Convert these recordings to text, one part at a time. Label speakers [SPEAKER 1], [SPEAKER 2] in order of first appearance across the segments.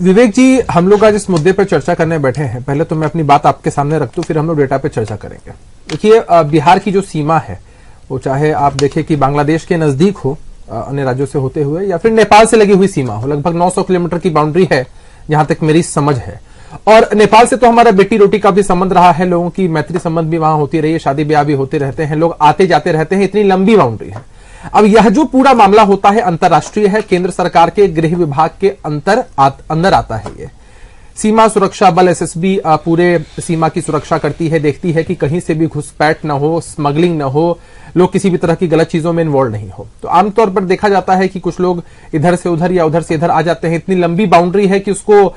[SPEAKER 1] विवेक जी, हम लोग आज इस मुद्दे पर चर्चा करने बैठे हैं। पहले तो मैं अपनी बात आपके सामने रख दूं, फिर हम लोग डेटा पे चर्चा करेंगे। देखिए, बिहार की जो सीमा है वो चाहे आप देखें कि बांग्लादेश के नजदीक हो अन्य राज्यों से होते हुए, या फिर नेपाल से लगी हुई सीमा हो, लगभग 900 किलोमीटर की बाउंड्री है जहां तक मेरी समझ है। और नेपाल से तो हमारा बेटी रोटी का भी संबंध रहा है, लोगों की मैत्री संबंध भी वहां होती रही है, शादी ब्याह भी होते रहते हैं, लोग आते जाते रहते हैं, इतनी लंबी बाउंड्री है। अब यह जो पूरा मामला होता है अंतर्राष्ट्रीय है, केंद्र सरकार के गृह विभाग के अंदर आता है। ये सीमा सुरक्षा बल एसएसबी पूरे सीमा की सुरक्षा करती है, देखती है कि कहीं से भी घुसपैठ न हो, स्मगलिंग न हो, लोग किसी भी तरह की गलत चीजों में इन्वॉल्व नहीं हो। तो आमतौर पर देखा जाता है कि कुछ लोग इधर से उधर या उधर से इधर आ जाते हैं। इतनी लंबी बाउंड्री है कि उसको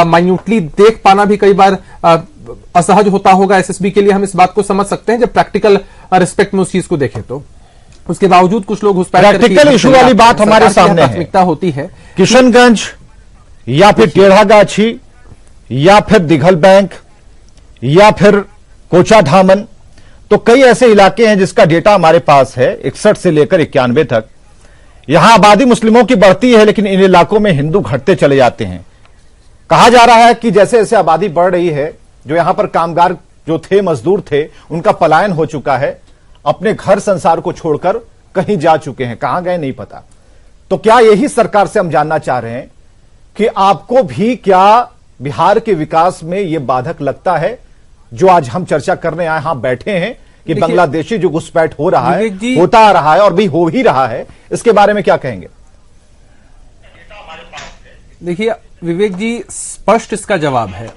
[SPEAKER 1] माइन्यूटली देख पाना भी कई बार असहज होता होगा एसएसबी के लिए। हम इस बात को समझ सकते हैं जब प्रैक्टिकल रिस्पेक्ट में उस चीज को देखें तो। उसके बावजूद कुछ लोग
[SPEAKER 2] प्रैक्टिकल इशू वाली बात हमारे सामने
[SPEAKER 1] प्राथमिकता होती है।
[SPEAKER 2] किशनगंज या फिर टेढ़ागाछी या फिर दिघल बैंक या फिर कोचाधामन, तो कई ऐसे इलाके हैं जिसका डेटा हमारे पास है 61 से लेकर 91 तक। यहां आबादी मुस्लिमों की बढ़ती है, लेकिन इन इलाकों में हिंदू घटते चले जाते हैं। कहा जा रहा है कि जैसे जैसे आबादी बढ़ रही है, जो यहां पर कामगार जो थे, मजदूर थे, उनका पलायन हो चुका है, अपने घर संसार को छोड़कर कहीं जा चुके हैं, कहां गए नहीं पता। तो क्या यही सरकार से हम जानना चाह रहे हैं कि आपको भी क्या बिहार के विकास में यह बाधक लगता है, जो आज हम चर्चा करने आए यहां बैठे हैं कि बांग्लादेशी जो घुसपैठ हो रहा है, होता आ रहा है और भी हो ही रहा है, इसके बारे में क्या कहेंगे?
[SPEAKER 1] देखिए विवेक जी, स्पष्ट इसका जवाब है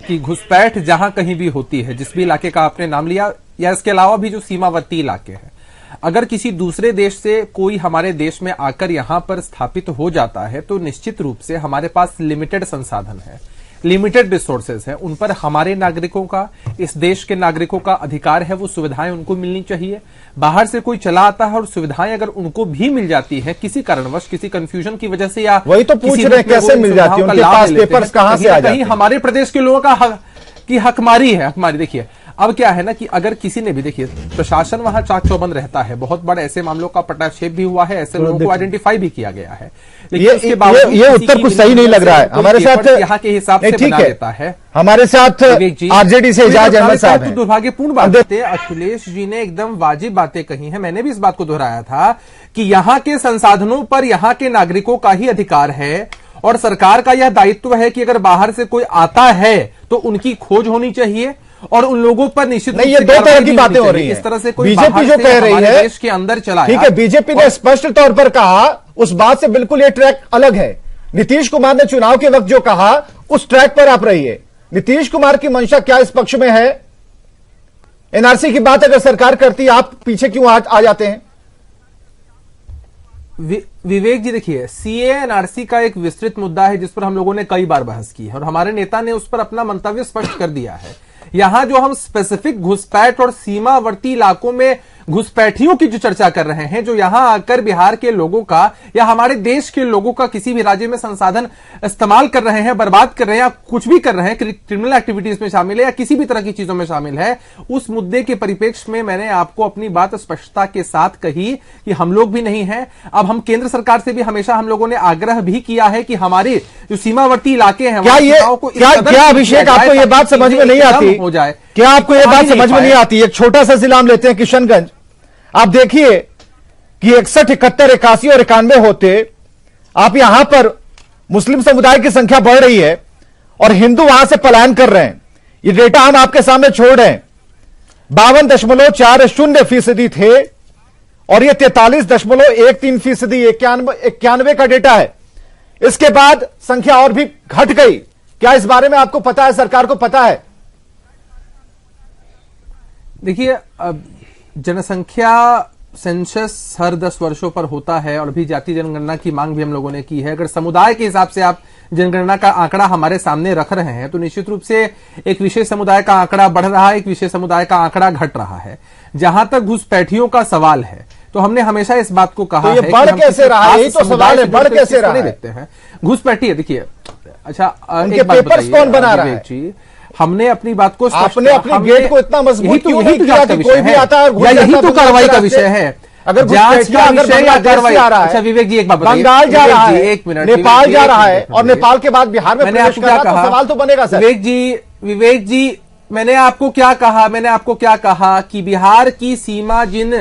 [SPEAKER 1] कि घुसपैठ जहां कहीं भी होती है, जिस भी इलाके का आपने नाम लिया या इसके अलावा भी जो सीमावर्ती इलाके हैं, अगर किसी दूसरे देश से कोई हमारे देश में आकर यहां पर स्थापित हो जाता है तो निश्चित रूप से हमारे पास लिमिटेड संसाधन है, लिमिटेड रिसोर्सेज है, उन पर हमारे नागरिकों का, इस देश के नागरिकों का अधिकार है, वो सुविधाएं उनको मिलनी चाहिए। बाहर से कोई चला आता है और सुविधाएं अगर उनको भी मिल जाती है किसी कारणवश, किसी कंफ्यूजन की वजह से, या
[SPEAKER 2] वही तो पूछ रहे हैं कैसे मिल जाती है, उनके पास पेपर्स कहां से आ जाते हैं?
[SPEAKER 1] हमारे प्रदेश के लोगों का हकमारी है, हकमारी। देखिए अब क्या है ना कि अगर किसी ने भी, देखिए प्रशासन वहां चाक चौबंद रहता है, बहुत बड़े ऐसे मामलों का पटाक्षेप भी हुआ है, ऐसे लोगों को आइडेंटिफाई भी किया गया है, लेकिन उसके बावजूद
[SPEAKER 2] ये उत्तर कुछ सही नहीं लग रहा है हमारे साथ।
[SPEAKER 1] यहाँ के हिसाब से बना देता है
[SPEAKER 2] हमारे साथ आरजेडी से एजाज अहमद साहब हैं।
[SPEAKER 1] दुर्भाग्यपूर्ण बात है, अखिलेश जी ने एकदम वाजिब बातें कही हैं। मैंने भी इस बात को दोहराया था कि यहाँ के संसाधनों पर यहाँ के नागरिकों का ही अधिकार है और सरकार का यह दायित्व है कि अगर बाहर से कोई आता है तो उनकी खोज होनी चाहिए और उन लोगों पर निश्चित रूप से
[SPEAKER 2] ये दो तरह की बातें हो रही हैं।
[SPEAKER 1] इस तरह से कोई
[SPEAKER 2] बीजेपी जो कह रही है
[SPEAKER 1] देश के अंदर चला,
[SPEAKER 2] ठीक है, बीजेपी ने स्पष्ट तौर पर कहा, उस बात से बिल्कुल ये ट्रैक अलग है। नीतीश कुमार ने चुनाव के वक्त जो कहा उस ट्रैक पर आप रहिए। नीतीश कुमार की मंशा क्या इस पक्ष में है? एनआरसी की बात अगर सरकार करती, आप पीछे क्यों आ जाते हैं?
[SPEAKER 1] विवेक जी, देखिए सीए एनआरसी का एक विस्तृत मुद्दा है जिस पर हम लोगों ने कई बार बहस की है और हमारे नेता ने उस पर अपना मंतव्य स्पष्ट कर दिया है। यहां जो हम स्पेसिफिक घुसपैठ और सीमावर्ती इलाकों में घुसपैठियों की जो चर्चा कर रहे हैं, जो यहां आकर बिहार के लोगों का या हमारे देश के लोगों का किसी भी राज्य में संसाधन इस्तेमाल कर रहे हैं, बर्बाद कर रहे हैं या कुछ भी कर रहे हैं, क्रिमिनल एक्टिविटीज में शामिल है या किसी भी तरह की चीजों में शामिल है, उस मुद्दे के परिप्रेक्ष्य में मैंने आपको अपनी बात स्पष्टता के साथ कही कि हम लोग भी नहीं हैं। अब हम केंद्र सरकार से भी हमेशा हम लोगों ने आग्रह भी किया है कि हमारे जो सीमावर्ती इलाके हैं,
[SPEAKER 2] क्या अभिषेक आपको यह बात समझ में नहीं आती
[SPEAKER 1] हो जाए?
[SPEAKER 2] क्या आपको यह बात समझ में नहीं आती? एक छोटा सा जिला हम लेते हैं किशनगंज। आप देखिए कि 61, 71, 81 और 91 होते, आप यहां पर मुस्लिम समुदाय की संख्या बढ़ रही है और हिंदू वहां से पलायन कर रहे हैं। ये डेटा हम आपके सामने छोड़ रहे हैं। 52.40% थे और ये 43.13%, 91 का डेटा है। इसके बाद संख्या और भी घट गई। क्या इस बारे में आपको पता है, सरकार को पता है?
[SPEAKER 1] देखिए, जनसंख्या सेंसस हर 10 वर्षों पर होता है और अभी जातीय जनगणना की मांग भी हम लोगों ने की है। अगर समुदाय के हिसाब से आप जनगणना का आंकड़ा हमारे सामने रख रहे हैं तो निश्चित रूप से एक विशेष समुदाय का आंकड़ा बढ़ रहा है, एक विशेष समुदाय का आंकड़ा घट रहा है। जहां तक घुसपैठियों का सवाल है तो हमने हमेशा इस बात को कहा
[SPEAKER 2] है, बढ़ कैसे रहा है? तो सवाल है, बढ़ कैसे रहा है?
[SPEAKER 1] देखते हैं घुसपैठी है। देखिए, अच्छा
[SPEAKER 2] एक बात बताइए, कौन बना रहा है?
[SPEAKER 1] हमने अपनी बात को,
[SPEAKER 2] आपने अपनी गेट को इतना मजबूत क्यों नहीं किया कि कोई भी आता है?
[SPEAKER 1] यही तो कार्रवाई का विषय है।
[SPEAKER 2] अगर
[SPEAKER 1] जांच
[SPEAKER 2] घुसपैठिया
[SPEAKER 1] का
[SPEAKER 2] अगर
[SPEAKER 1] विषय या
[SPEAKER 2] बांग्लादेश से
[SPEAKER 1] कार्रवाई।
[SPEAKER 2] आ रहा है,
[SPEAKER 1] अच्छा विवेक जी एक बात बताइए,
[SPEAKER 2] बंगाल जा रहा है,
[SPEAKER 1] एक मिनट,
[SPEAKER 2] नेपाल जा रहा है,
[SPEAKER 1] एक
[SPEAKER 2] और
[SPEAKER 1] मिनट,
[SPEAKER 2] नेपाल के बाद बिहार में
[SPEAKER 1] मैंने
[SPEAKER 2] प्रवेश
[SPEAKER 1] आपको
[SPEAKER 2] कर
[SPEAKER 1] क्या
[SPEAKER 2] रहा है,
[SPEAKER 1] कहा?
[SPEAKER 2] तो सवाल तो बनेगा सर।
[SPEAKER 1] विवेक जी मैंने आपको क्या कहा कि बिहार की सीमा जिन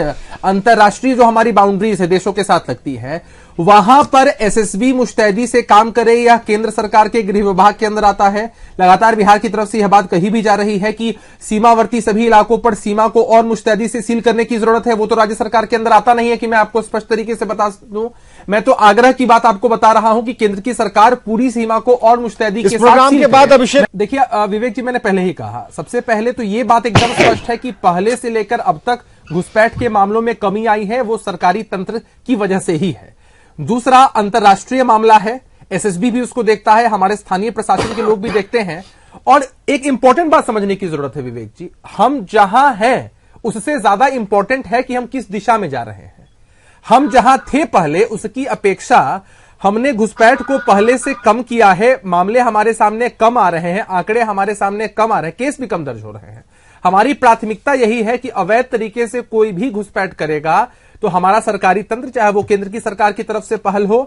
[SPEAKER 1] अंतरराष्ट्रीय जो हमारी बाउंड्रीज है देशों के साथ लगती है, वहां पर एसएसबी मुस्तैदी से काम करे या केंद्र सरकार के गृह विभाग के अंदर आता है। लगातार बिहार की तरफ से यह बात कही भी जा रही है कि सीमावर्ती सभी इलाकों पर सीमा को और मुस्तैदी से सील करने की जरूरत है। वो तो राज्य सरकार के अंदर आता नहीं है कि मैं आपको स्पष्ट तरीके से बता दूं। मैं तो आग्रह की बात आपको बता रहा हूं कि केंद्र की सरकार पूरी सीमा को और मुस्तैदी के साथ
[SPEAKER 2] प्रोग्राम के बाद अभिषेक
[SPEAKER 1] देखिए विवेक जी मैंने पहले ही कहा, सबसे पहले तो ये बात एकदम स्पष्ट है कि पहले से लेकर अब तक घुसपैठ के मामलों में कमी आई है, वो सरकारी तंत्र की वजह से ही है। दूसरा अंतरराष्ट्रीय मामला है, एसएसबी भी उसको देखता है, हमारे स्थानीय प्रशासन के लोग भी देखते हैं। और एक इंपॉर्टेंट बात समझने की जरूरत है विवेक जी, हम जहां हैं उससे ज्यादा इंपॉर्टेंट है कि हम किस दिशा में जा रहे हैं। हम जहां थे पहले उसकी अपेक्षा हमने घुसपैठ को पहले से कम किया है, मामले हमारे सामने कम आ रहे हैं, आंकड़े हमारे सामने कम आ रहे हैं, केस भी कम दर्ज हो रहे हैं। हमारी प्राथमिकता यही है कि अवैध तरीके से कोई भी घुसपैठ करेगा तो हमारा सरकारी तंत्र, चाहे वो केंद्र की सरकार की तरफ से पहल हो,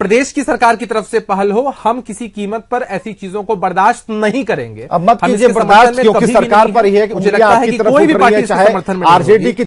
[SPEAKER 1] प्रदेश की सरकार की तरफ से पहल हो, हम किसी कीमत पर ऐसी चीजों को बर्दाश्त नहीं करेंगे।
[SPEAKER 2] अब मत कीजिए बर्दाश्त, क्योंकि सरकार पर ही है कि
[SPEAKER 1] मुझे लगता है कि कोई भी पार्टी इसके समर्थन में
[SPEAKER 2] आरजेडी की